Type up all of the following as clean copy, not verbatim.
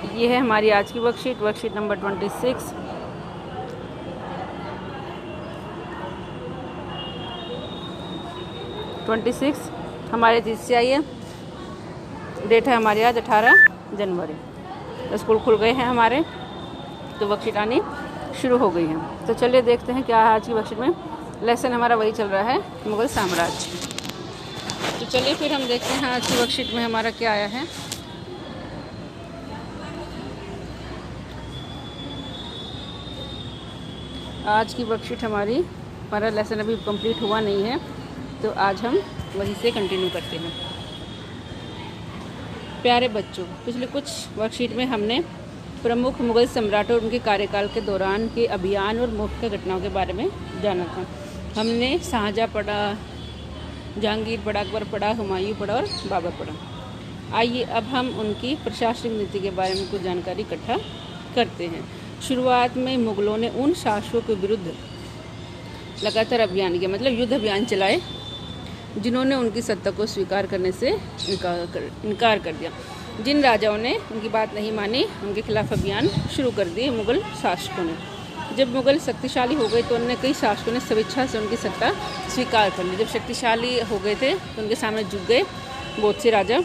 ये है हमारी आज की वर्कशीट नंबर 26। हमारे तीस से आई है। डेट है हमारी आज 18 जनवरी। तो स्कूल खुल गए हैं हमारे, तो वर्कशीट आनी शुरू हो गई है। तो चलिए देखते हैं क्या है आज की वर्कशीट में। लेसन हमारा वही चल रहा है, मुग़ल साम्राज्य। तो चलिए फिर हम देखते हैं आज की वर्कशीट में हमारा क्या आया है। आज की वर्कशीट हमारा लेसन अभी कंप्लीट हुआ नहीं है, तो आज हम वहीं से कंटिन्यू करते हैं। प्यारे बच्चों, पिछले कुछ वर्कशीट में हमने प्रमुख मुग़ल सम्राटों और उनके कार्यकाल के दौरान के अभियान और मुख्य घटनाओं के बारे में जाना था। हमने शाहजहाँ पढ़ा, जहांगीर पढ़ा, अकबर पढ़ा, हुमायूं पढ़ा और बाबर पढ़ा। आइए अब हम उनकी प्रशासनिक नीति के बारे में कुछ जानकारी इकट्ठा करते हैं। शुरुआत में मुग़लों ने उन शासकों के विरुद्ध लगातार अभियान किया, मतलब युद्ध अभियान चलाए, जिन्होंने उनकी सत्ता को स्वीकार करने से इनकार कर दिया। जिन राजाओं ने उनकी बात नहीं मानी, उनके खिलाफ अभियान शुरू कर दिए मुग़ल शासकों ने। जब मुग़ल शक्तिशाली हो गए तो अन्य कई शासकों ने स्वेच्छा से उनकी सत्ता स्वीकार कर ली। जब शक्तिशाली हो गए थे तो उनके सामने झुक गए बहुत से राजा।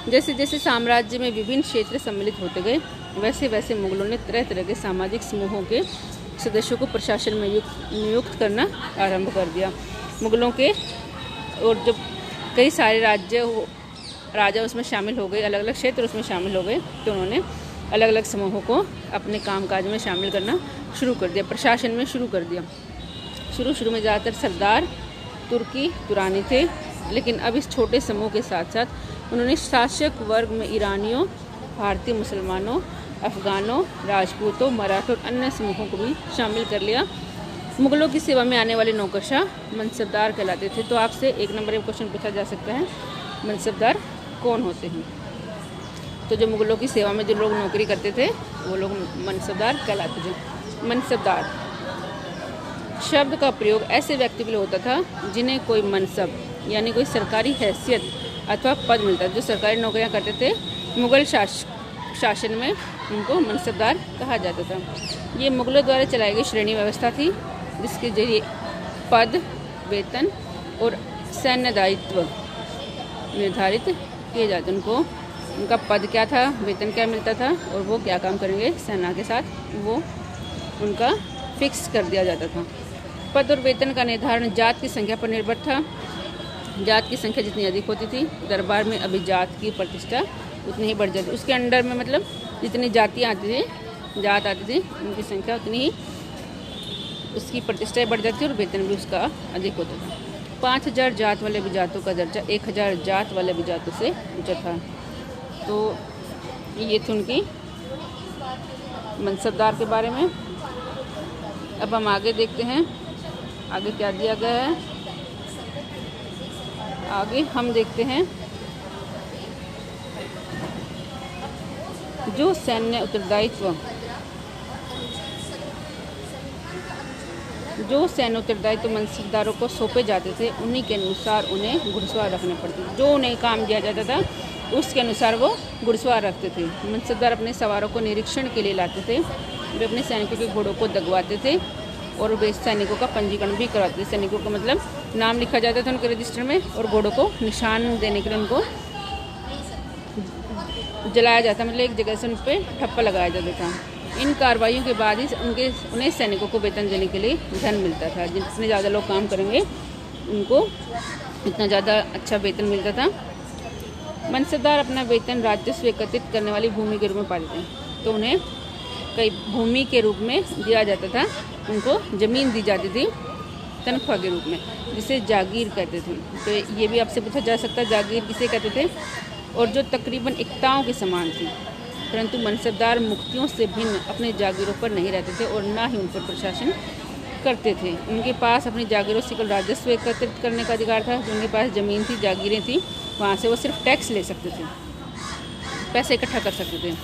जैसे जैसे साम्राज्य में विभिन्न क्षेत्र सम्मिलित होते गए, वैसे वैसे मुग़लों ने तरह तरह के सामाजिक समूहों के सदस्यों को प्रशासन में नियुक्त करना आरंभ कर दिया। मुग़लों के और जब कई सारे राजा उसमें शामिल हो गए, अलग अलग क्षेत्र उसमें शामिल हो गए, तो उन्होंने अलग अलग समूहों को अपने कामकाज में शामिल करना शुरू कर दिया, प्रशासन में शुरू कर दिया। शुरू में ज़्यादातर सरदार तुरानी थे, लेकिन अब इस छोटे समूह के साथ साथ उन्होंने शासक वर्ग में ईरानियों, भारतीय मुसलमानों, अफ़गानों, राजपूतों, मराठों और अन्य समूहों को भी शामिल कर लिया। मुग़लों की सेवा में आने वाले नौकरशाह मनसबदार कहलाते थे। तो आपसे एक नंबर में क्वेश्चन पूछा जा सकता है, मनसबदार कौन होते हैं? तो जो मुग़लों की सेवा में जो लोग नौकरी करते थे वो लोग मनसबदार कहलाते थे। मनसबदार शब्द का प्रयोग ऐसे व्यक्ति के लिए होता था जिन्हें कोई मनसब यानी कोई सरकारी हैसियत अथवा पद मिलता था। जो सरकारी नौकरियां करते थे मुग़ल शासन में, उनको मनसबदार कहा जाता था। ये मुग़लों द्वारा चलाई गई श्रेणी व्यवस्था थी, जिसके जरिए पद, वेतन और सैन्य दायित्व निर्धारित किए जाते। उनका पद क्या था, वेतन क्या मिलता था और वो क्या काम करेंगे सेना के साथ, वो उनका फिक्स कर दिया जाता था। पद और वेतन का निर्धारण जात की संख्या पर निर्भर था। जात की संख्या जितनी अधिक होती थी, दरबार में अभिजात की प्रतिष्ठा उतनी ही बढ़ जाती। उसके अंडर में मतलब जितनी जातियाँ आती थी, जात आती थी, उनकी संख्या उतनी ही उसकी प्रतिष्ठा बढ़ जाती थी और वेतन भी उसका अधिक होता था। 5000 जात वाले अभिजातों का दर्जा 1000 जात वाले अभिजातों से ऊँचा था। तो ये थी उनकी मनसबदार के बारे में। अब हम आगे देखते हैं, आगे क्या दिया गया है। आगे हम देखते हैं जो सैन्य उत्तरदायित्व मनसबदारों को सौंपे जाते थे, उन्हीं के अनुसार उन्हें घुड़सवार रखने पड़ते थे। जो उन्हें काम दिया जाता था उसके अनुसार वो घुड़सवार रखते थे। मनसबदार अपने सवारों को निरीक्षण के लिए लाते थे। वे अपने सैनिकों के घोड़ों को दगवाते थे और वे सैनिकों का पंजीकरण भी करवाते थे। सैनिकों का मतलब नाम लिखा जाता था उनके रजिस्टर में, और घोड़ों को निशान देने के लिए उनको जलाया जाता, मतलब एक जगह से उन पर ठप्पा लगाया जाता था। इन कार्रवाइयों के बाद ही उन्हें सैनिकों को वेतन देने के लिए धन मिलता था। जितने ज़्यादा लोग काम करेंगे उनको इतना ज़्यादा अच्छा वेतन मिलता था। मनसबदार अपना वेतन राजस्व एकत्रित करने वाली भूमि के रूप में पाते थे, तो उन्हें कई भूमि के रूप में दिया जाता था। उनको ज़मीन दी जाती थी तनख्वाह के रूप में, जिसे जागीर कहते थे। तो ये भी आपसे पूछा जा सकता है, जागीर किसे कहते थे, और जो तकरीबन इक्ताओं के समान थी। परंतु मनसबदार मुक्तियों से भिन्न अपने जागीरों पर नहीं रहते थे और ना ही उन पर प्रशासन करते थे। उनके पास अपनी जागीरों से केवल राजस्व एकत्रित करने का अधिकार था। जो उनके पास ज़मीन थी, जागीरें थी, वहाँ से वो सिर्फ टैक्स ले सकते थे, पैसे इकट्ठा कर सकते थे।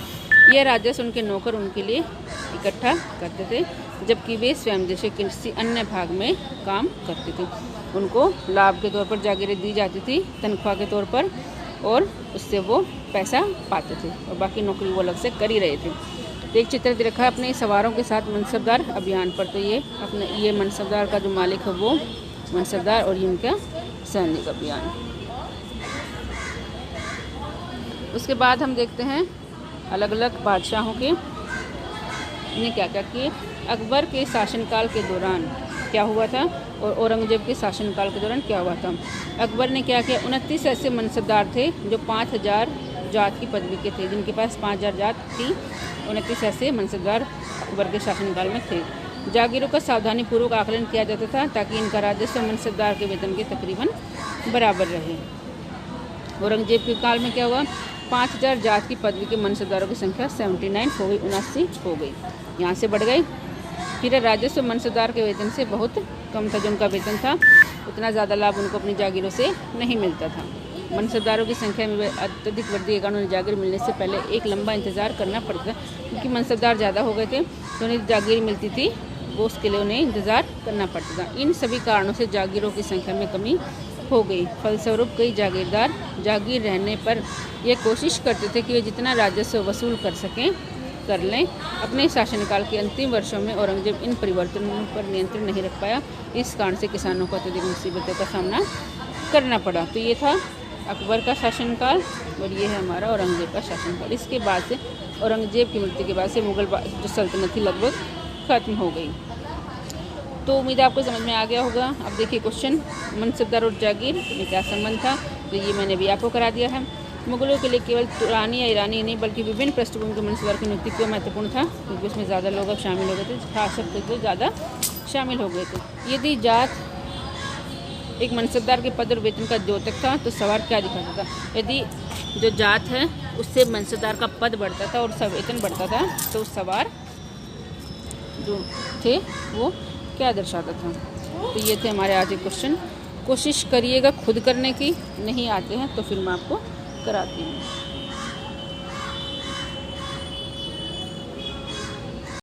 यह राजस्व उनके नौकर उनके लिए इकट्ठा करते थे, जबकि वे स्वयं जैसे किसी अन्य भाग में काम करते थे। उनको लाभ के तौर पर जागीरें दी जाती थी, तनख्वाह के तौर पर, और उससे वो पैसा पाते थे और बाकी नौकरी वो अलग से कर ही रहे थे। तो एक चित्र दे रखा है अपने सवारों के साथ मनसबदार अभियान पर। तो ये मनसबदार का जो मालिक है वो मनसबदार और ये उनका सैनिक अभियान। उसके बाद हम देखते हैं अलग अलग बादशाहों के ने क्या क्या किए। अकबर के शासनकाल के दौरान क्या हुआ था और औरंगजेब के शासनकाल के दौरान क्या हुआ था। अकबर ने क्या किया, 29 ऐसे मनसबदार थे जो 5000 जात की पदवी के थे, जिनके पास 5000 जात थी। 29 ऐसे मनसबदार अकबर के शासनकाल में थे। जागीरों का सावधानी पूर्वक आकलन किया जाता था ताकि इनका राजस्व मनसबदार के वेतन के तकरीबन बराबर रहे। औरंगजेब के काल में क्या हुआ, 5000 जात की पदवी के मनसबदारों की संख्या 79 हो गई, 79 हो गई, यहाँ से बढ़ गई। फिर राजस्व मनसबदार के वेतन से बहुत कम था, जो उनका वेतन था उतना ज़्यादा लाभ उनको अपनी जागीरों से नहीं मिलता था। मनसबदारों की संख्या में अत्यधिक वृद्धि के कारण उन्हें जागीर मिलने से पहले एक लंबा इंतज़ार करना पड़ता था, क्योंकि मनसबदार ज़्यादा हो गए थे तो उन्हें जागीर मिलती थी, वो उसके लिए उन्हें इंतज़ार करना पड़ता था। इन सभी कारणों से जागीरों की संख्या में कमी हो गई। फलस्वरूप कई जागीरदार जागीर रहने पर ये कोशिश करते थे कि वे जितना राजस्व वसूल कर सकें कर लें। अपने शासनकाल के अंतिम वर्षों में औरंगजेब इन परिवर्तनों पर नियंत्रण नहीं रख पाया। इस कारण से किसानों को अत्यधिक मुसीबतों का सामना करना पड़ा। तो ये था अकबर का शासनकाल और ये है हमारा औरंगजेब का शासनकाल। इसके बाद से औरंगजेब की मृत्यु के बाद से मुगल जो सल्तनत थी लगभग ख़त्म हो गई। तो उम्मीद है आपको समझ में आ गया होगा। अब देखिए क्वेश्चन, मनसबदार और जागीर में क्या संबंध था, तो ये मैंने भी आपको करा दिया है। मुगलों के लिए केवल तुरानी या ईरानी नहीं बल्कि विभिन्न पृष्ठभूमि के मनसबदार की नियुक्ति क्यों महत्वपूर्ण था, क्योंकि उसमें ज़्यादा लोग अब शामिल हो गए थे, खास शब्द तो ज़्यादा शामिल हो गए थे। यदि जात एक मनसबदार के पद और वेतन का द्योतक था तो सवार क्या दिखाता था। यदि जो जात है उससे मनसबदार का पद बढ़ता था और वेतन बढ़ता था तो सवार जो थे वो क्या दर्शाता था। तो ये थे हमारे आज के क्वेश्चन। कोशिश करिएगा खुद करने की, नहीं आते हैं तो फिर मैं आपको कराती हूँ।